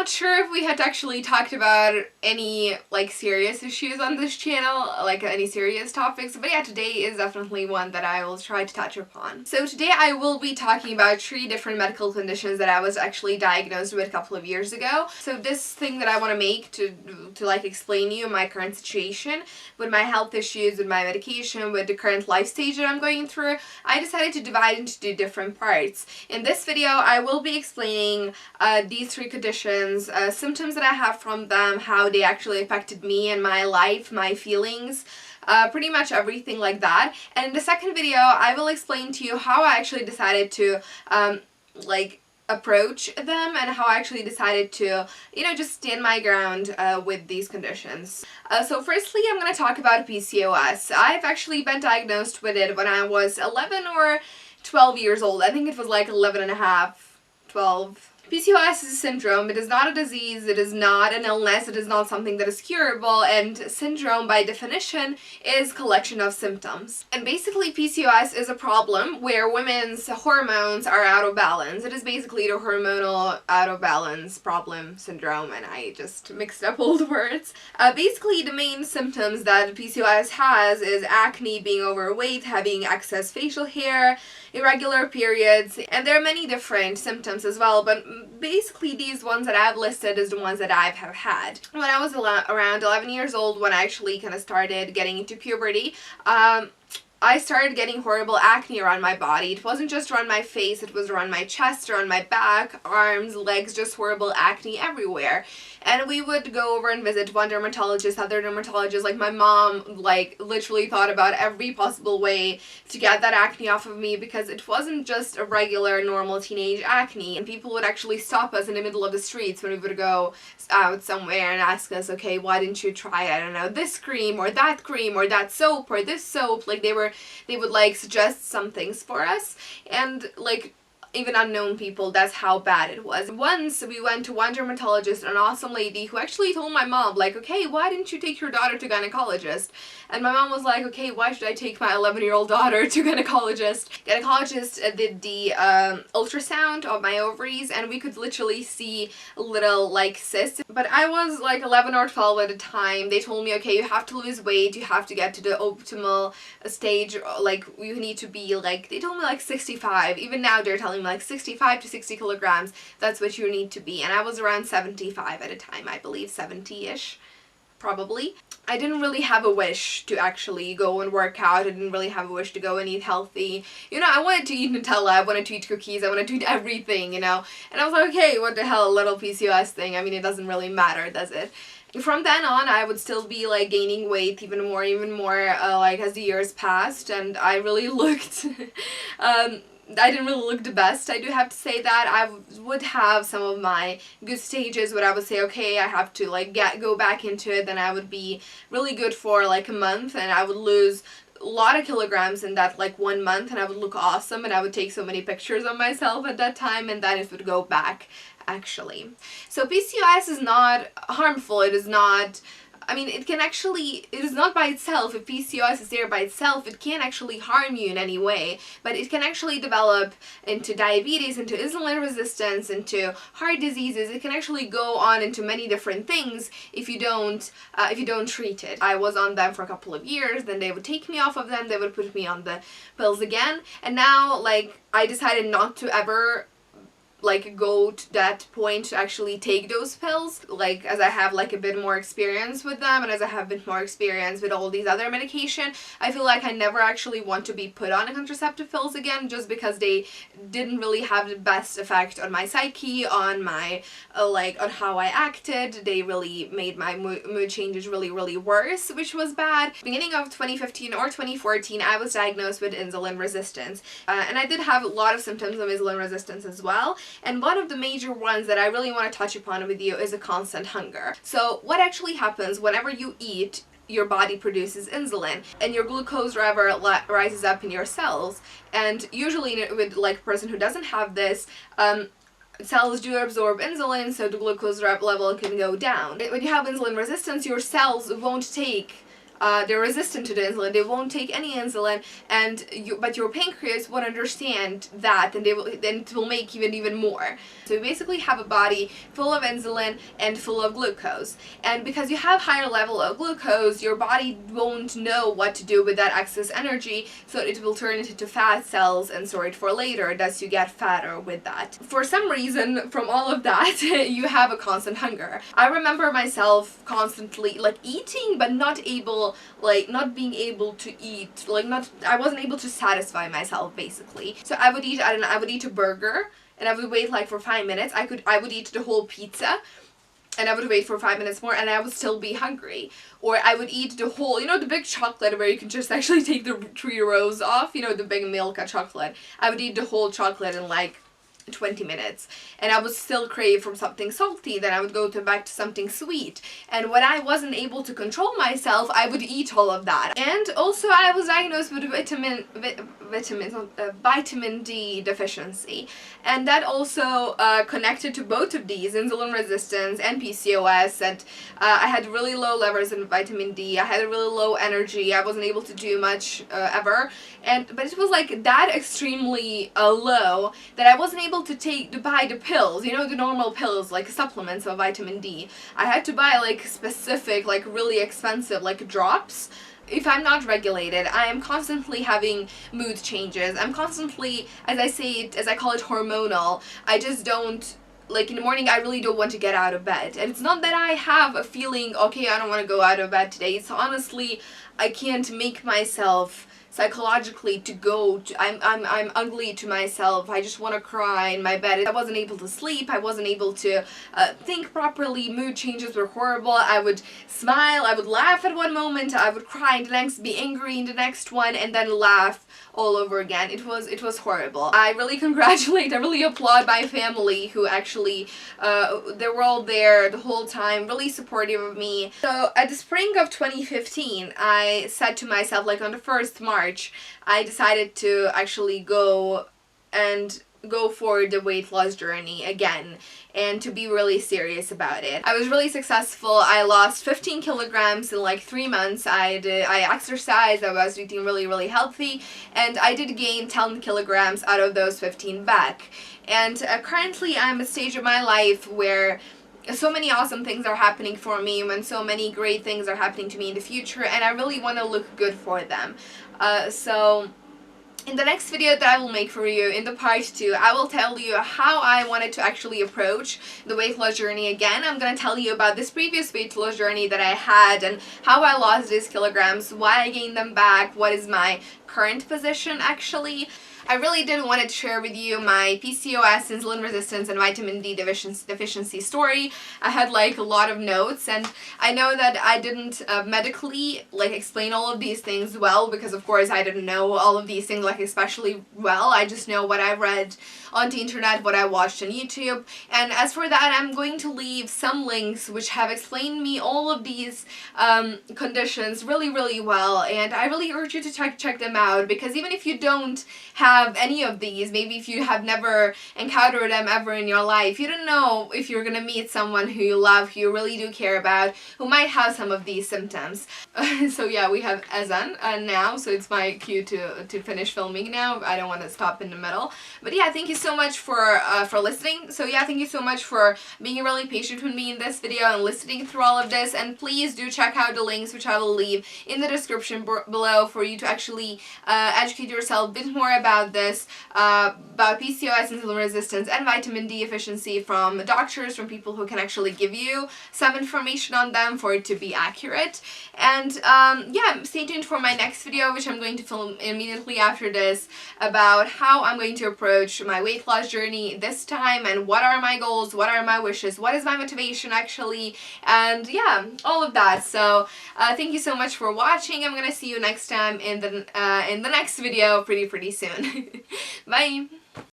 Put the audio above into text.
not sure if we had actually talked about any like serious issues on this channel, like any serious topics, but yeah, today is definitely one that I will try to touch upon. So today I will be talking about 3 different medical conditions that I was actually diagnosed with a couple of years ago. So this thing that I want to make to like explain you my current situation with my health issues, with my medication, with the current life stage that I'm going through, I decided to divide into 2 different parts. In this video I will be explaining these 3 conditions, symptoms that I have from them, how they actually affected me and my life, my feelings, pretty much everything like that. And in the second video I will explain to you how I actually decided to like approach them and how I actually decided to, you know, just stand my ground with these conditions. So firstly, I'm going to talk about PCOS. I've actually been diagnosed with it when I was 11 or 12 years old. I think it was like 11 and a half, 12. PCOS is a syndrome. It is not a disease, it is not an illness, it is not something that is curable, and syndrome by definition is a collection of symptoms. And basically PCOS is a problem where women's hormones are out of balance. It is basically the hormonal out of balance problem syndrome, and I just mixed up all the words. Basically the main symptoms that PCOS has is acne, being overweight, having excess facial hair, irregular periods, and there are many different symptoms as well, but basically these ones that I've listed is the ones that I have had. When I was around 11 years old, when I actually kind of started getting into puberty, I started getting horrible acne around my body. It wasn't just around my face, it was around my chest, around my back, arms, legs, just horrible acne everywhere. And we would go over and visit one dermatologist, other dermatologists. Like my mom, like literally thought about every possible way to get that acne off of me, because it wasn't just a regular normal teenage acne. And people would actually stop us in the middle of the streets when we would go out somewhere and ask us, okay, why didn't you try, I don't know, this cream or that soap or this soap? Like they would like suggest some things for us, and like even unknown people, that's how bad it was. Once we went to one dermatologist, an awesome lady, who actually told my mom, like, okay, why didn't you take your daughter to gynecologist? And my mom was like, okay, why should I take my 11-year-old daughter to gynecologist? Gynecologist did the ultrasound of my ovaries, and we could literally see little like cysts. But I was like 11 or 12 at the time. They told me, okay, you have to lose weight, you have to get to the optimal stage, like you need to be like, they told me like 65. Even now they're telling me like 65 to 60 kilograms, that's what you need to be. And I was around 75 at a time, I believe, 70-ish. Probably. I didn't really have a wish to actually go and work out. I didn't really have a wish to go and eat healthy. You know, I wanted to eat Nutella, I wanted to eat cookies, I wanted to eat everything, you know. And I was like, okay, what the hell, a little PCOS thing. I mean, it doesn't really matter, does it? From then on, I would still be like gaining weight even more, like as the years passed, and I really looked I didn't really look the best, I do have to say that. I would have some of my good stages where I would say, okay, I have to like go back into it, then I would be really good for like a month, and I would lose a lot of kilograms in that like 1 month, and I would look awesome, and I would take so many pictures of myself at that time, and then it would go back actually. So PCOS is not harmful, it is not, I mean, it is not by itself. If PCOS is there by itself, it can't actually harm you in any way, but it can actually develop into diabetes, into insulin resistance, into heart diseases. It can actually go on into many different things if you don't treat it. I was on them for a couple of years, then they would take me off of them, they would put me on the pills again, and now like I decided not to ever like go to that point to actually take those pills, like as I have like a bit more experience with them, and as I have a bit more experience with all these other medication, I feel like I never actually want to be put on contraceptive pills again, just because they didn't really have the best effect on my psyche, on my like on how I acted. They really made my mood changes really worse, which was bad. Beginning of 2015 or 2014, I was diagnosed with insulin resistance, and I did have a lot of symptoms of insulin resistance as well. And one of the major ones that I really want to touch upon with you is a constant hunger. So what actually happens whenever you eat, your body produces insulin, and your glucose level rises up in your cells. And usually with like a person who doesn't have this, cells do absorb insulin, so the glucose level can go down. When you have insulin resistance, your cells won't take they're resistant to the insulin, they won't take any insulin, and but your pancreas won't understand that, and then it will make even more. So you basically have a body full of insulin and full of glucose, and because you have higher level of glucose, your body won't know what to do with that excess energy, so it will turn it into fat cells and store it for later, thus you get fatter with that. For some reason, from all of that, you have a constant hunger. I remember myself constantly like eating, but not being able to eat, I wasn't able to satisfy myself basically. So I would eat, I don't know, I would eat a burger and I would wait like for 5 minutes. I would eat the whole pizza and I would wait for 5 minutes more and I would still be hungry. Or I would eat the whole, you know, the big chocolate where you can just actually take the 3 rows off, you know, the big Milka chocolate. I would eat the whole chocolate in like 20 minutes and I would still crave from something salty. Then I would go back to something sweet, and when I wasn't able to control myself, I would eat all of that. And also I was diagnosed with vitamin D deficiency, and that also connected to both of these, insulin resistance and PCOS, and I had really low levels in vitamin D, I had a really low energy, I wasn't able to do much ever, but it was like that extremely low that I wasn't able to buy the pills, you know, the normal pills, like supplements of vitamin D. I had to buy like specific, like really expensive, like drops. If I'm not regulated, I am constantly having mood changes. I'm constantly, as I call it, hormonal. I just don't, like in the morning, I really don't want to get out of bed. And it's not that I have a feeling, okay, I don't want to go out of bed today. It's honestly, I can't make myself psychologically to go to, I'm ugly to myself. I just want to cry in my bed. I wasn't able to sleep. I wasn't able to think properly. Mood changes were horrible. I would smile, I would laugh at one moment, I would cry in the next, be angry in the next one, and then laugh all over again. It was horrible. I really I really applaud my family who actually, they were all there the whole time, really supportive of me. So at the spring of 2015, I said to myself, like on the 1st March, I decided to actually go for the weight loss journey again and to be really serious about it. I was really successful. I lost 15 kilograms in like 3 months. I exercised, I was eating really healthy, and I did gain 10 kilograms out of those 15 back. And currently I'm at a stage of my life where so many awesome things are happening for me, when so many great things are happening to me in the future, and I really want to look good for them. So in the next video that I will make for you, in the part 2, I will tell you how I wanted to actually approach the weight loss journey again. I'm going to tell you about this previous weight loss journey that I had and how I lost these kilograms, why I gained them back, what is my current position actually. I really did want to share with you my PCOS, insulin resistance, and vitamin D deficiency story. I had like a lot of notes, and I know that I didn't medically like explain all of these things well, because of course I didn't know all of these things like especially well. I just know what I read on the internet, what I watched on YouTube, and as for that, I'm going to leave some links which have explained me all of these conditions really well, and I really urge you to check them out, because even if you don't have any of these, maybe if you have never encountered them ever in your life, you don't know if you're gonna meet someone who you love, who you really do care about, who might have some of these symptoms. So yeah, we have Ezan now, so it's my cue to finish filming now. I don't want to stop in the middle. But yeah, thank you so much for listening. So yeah, thank you so much for being really patient with me in this video and listening through all of this, and please do check out the links which I will leave in the description below for you to actually educate yourself a bit more about this, about PCOS, insulin resistance, and vitamin D deficiency from doctors, from people who can actually give you some information on them for it to be accurate. And yeah, stay tuned for my next video, which I'm going to film immediately after this, about how I'm going to approach my weight loss journey this time, and what are my goals, what are my wishes, what is my motivation actually, and yeah, all of that. So thank you so much for watching. I'm gonna see you next time in the next video pretty soon. Bye!